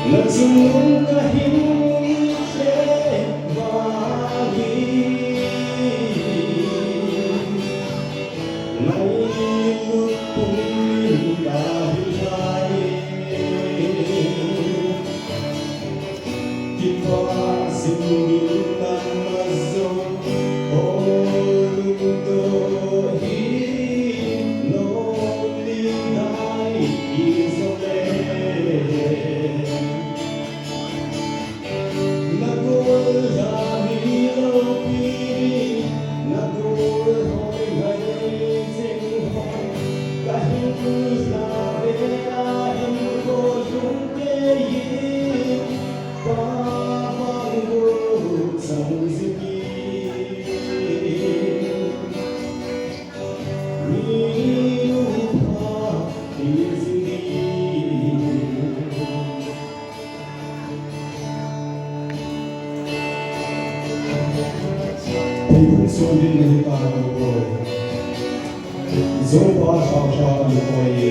Nagsunod hindi bagi nailupin dahil di ba singitan mazong oludohin lonely night isolate Sundin नहीं पारो कोई, ज़ोंबा Shao कोई,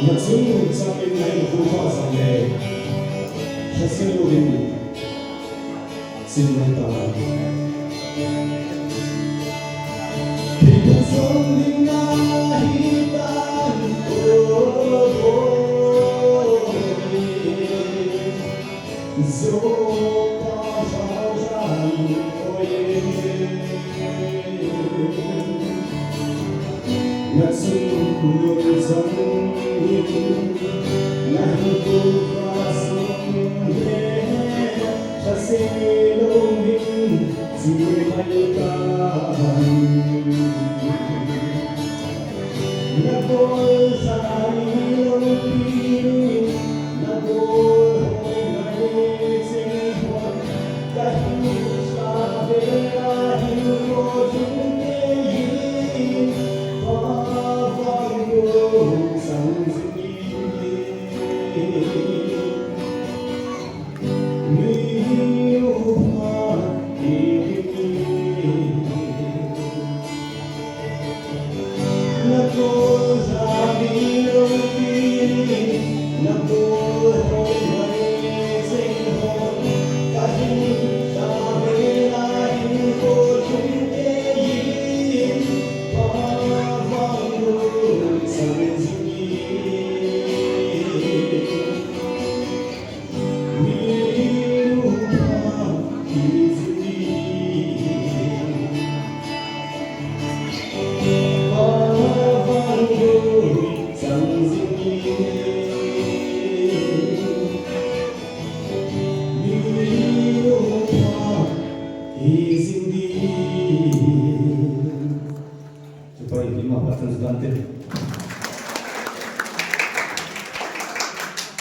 नज़ुन साबिन नहीं हुआ संगे, शस्त्रों सिंधुता, people sundin नहीं पारो कोई, ज़ोंबा Nagsunod sa mundo nahipupasungin sa silongin simayutan Nagol sa ilong piling Nagol ho'y singkot kahit sa belahin ko jungkeyin Coba ini mah pas